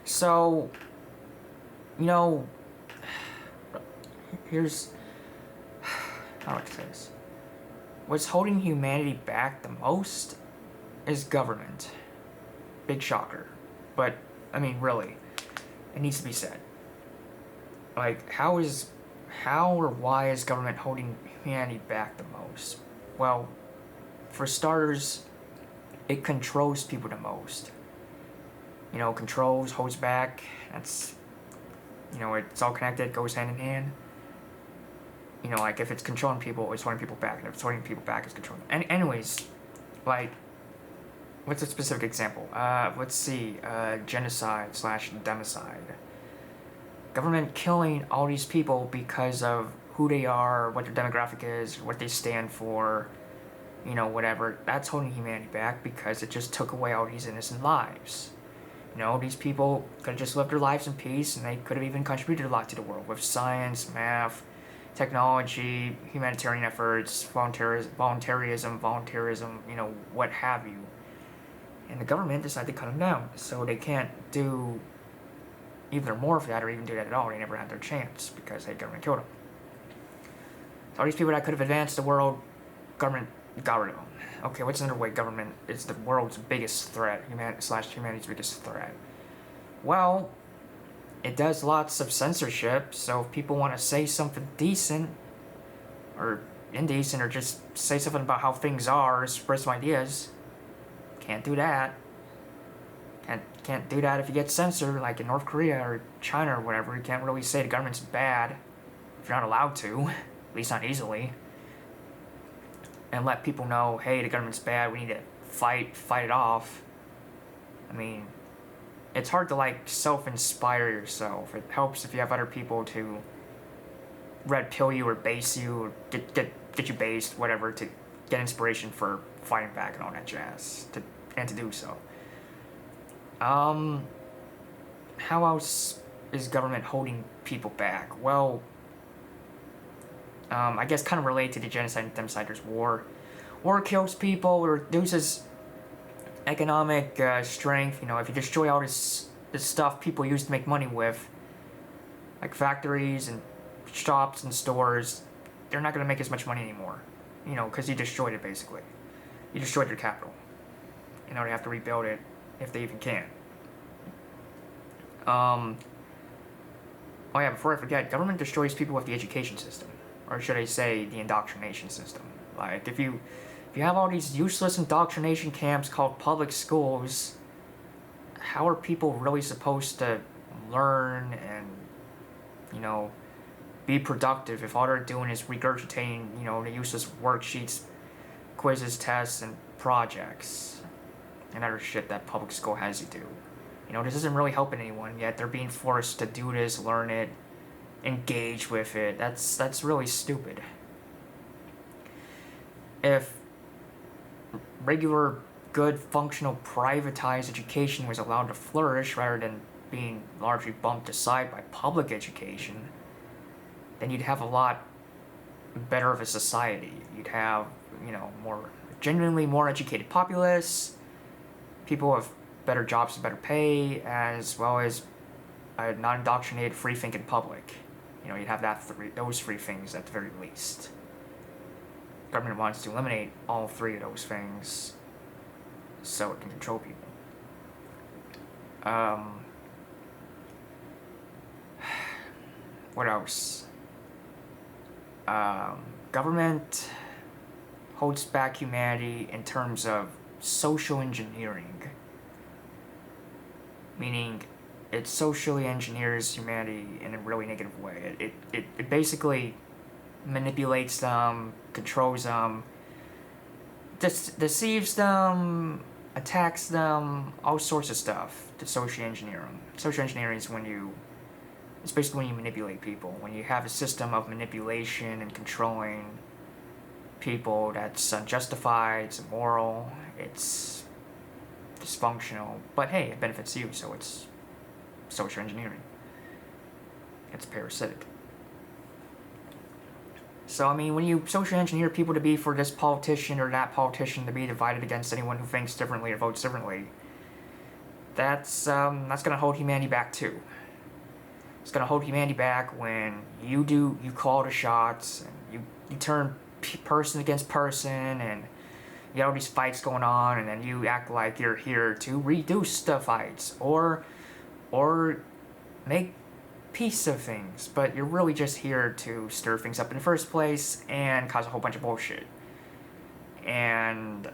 So, you know, here's how do I say this? What's holding humanity back the most is government. Big shocker. But, I mean, really, it needs to be said. Like, how or why is government holding humanity back the most? Well, for starters, it controls people the most. Controls, holds back, that's, it's all connected, goes hand in hand. Like, if it's controlling people, it's holding people back, and if it's holding people back, it's controlling. Anyways, like, what's a specific example? Let's see, genocide / democide. Government killing all these people because of who they are, what their demographic is, what they stand for, whatever. That's holding humanity back because it just took away all these innocent lives. These people could have just lived their lives in peace, and they could have even contributed a lot to the world with science, math, technology, humanitarian efforts, voluntarism, what have you. And the government decided to cut them down, so they can't do either more of that or even do that at all. They never had their chance because the government killed them. So all these people that could have advanced the world, government got rid of them. Okay, what's another way government is the world's biggest threat, humanity's biggest threat? Well, it does lots of censorship, so if people want to say something decent, or indecent, or just say something about how things are, or spread some ideas, can't do that. Can't do that if you get censored, like in North Korea or China or whatever. You can't really say the government's bad if you're not allowed to, at least not easily. And let people know, hey, the government's bad, we need to fight it off. I mean, it's hard to, like, self-inspire yourself. It helps if you have other people to red pill you or base you, or get you based, whatever, to get inspiration for fighting back and all that jazz, and to do so. How else is government holding people back? Well, I guess kind of related to the genocide and democide, there's war. War kills people, or reduces economic strength. If you destroy all this stuff people used to make money with, like factories and shops and stores, they're not going to make as much money anymore. Because you destroyed it, basically. You destroyed their capital. They have to rebuild it if they even can. Oh yeah, before I forget, government destroys people with the education system. Or should I say, the indoctrination system. Like, if you have all these useless indoctrination camps called public schools, how are people really supposed to learn and, be productive if all they're doing is regurgitating, the useless worksheets, quizzes, tests, and projects, and other shit that public school has you do? This isn't really helping anyone, yet they're being forced to do this, learn it, engage with it. That's really stupid. If regular, good, functional, privatized education was allowed to flourish rather than being largely bumped aside by public education, then you'd have a lot better of a society. You'd have, genuinely more educated populace, people with better jobs and better pay, as well as a non-indoctrinated, free-thinking public. You'd have those three things at the very least. Government wants to eliminate all three of those things so it can control people. What else? Government holds back humanity in terms of social engineering. Meaning, it socially engineers humanity in a really negative way. It basically manipulates them, controls them, deceives them, attacks them, all sorts of stuff to socially engineer them. Social engineering is it's basically when you manipulate people. When you have a system of manipulation and controlling people that's unjustified, it's immoral, it's dysfunctional, but hey, it benefits you, so it's social engineering. It's parasitic. So, I mean, when you social engineer people to be for this politician or that politician, to be divided against anyone who thinks differently or votes differently, that's gonna hold humanity back too. It's gonna hold humanity back when you call the shots, and you turn person against person, and you got all these fights going on, and then you act like you're here to reduce the fights or make peace of things, but you're really just here to stir things up in the first place and cause a whole bunch of bullshit. And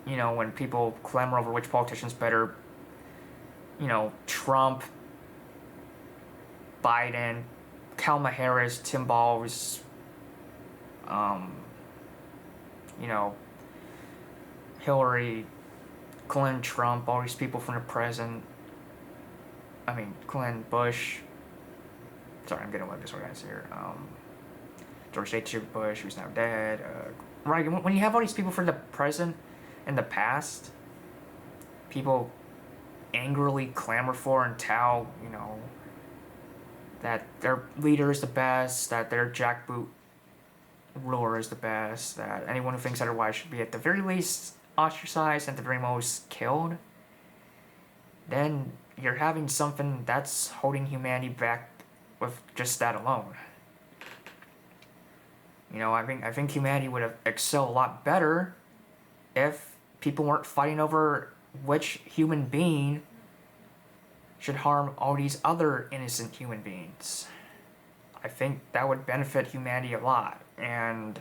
when people clamor over which politician's better, Trump, Biden, Kamala Harris, Tim Balls, Hillary, Clinton, Trump, all these people from the present. Clinton, Bush. Sorry, I'm getting a little disorganized here. George H.W. Bush, who's now dead. Right, when you have all these people from the present and the past, people angrily clamor for and tout, that their leader is the best, that their jackboot ruler is the best, that anyone who thinks otherwise should be at the very least ostracized and at the very most killed, then you're having something that's holding humanity back with just that alone. I think humanity would have excelled a lot better if people weren't fighting over which human being should harm all these other innocent human beings. I think that would benefit humanity a lot, and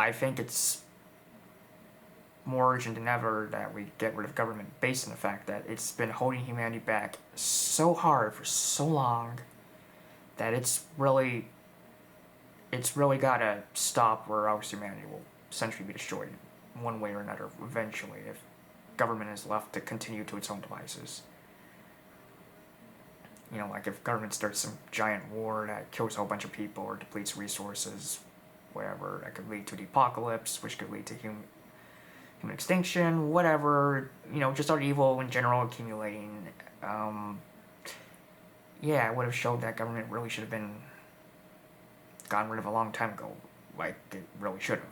I think it's more urgent than ever that we get rid of government based on the fact that it's been holding humanity back so hard for so long that it's really gotta stop, or else humanity will essentially be destroyed one way or another eventually if government is left to continue to its own devices. Like if government starts some giant war that kills a whole bunch of people or depletes resources, whatever, that could lead to the apocalypse, which could lead to human extinction, whatever, just our evil in general accumulating. It would have showed that government really should have been gotten rid of a long time ago, like it really should have.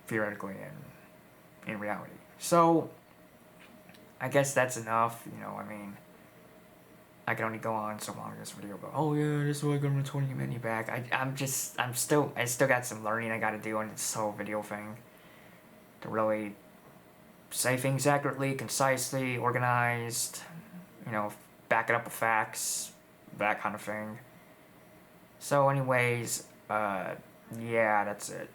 Theoretically and in reality. So, I guess that's enough, I can only go on so long in this video, but oh yeah, this is why government's holding humanity back. I still got some learning I gotta do on this whole video thing. To really say things accurately, concisely, organized, back it up with facts, that kind of thing. So anyways, yeah, that's it.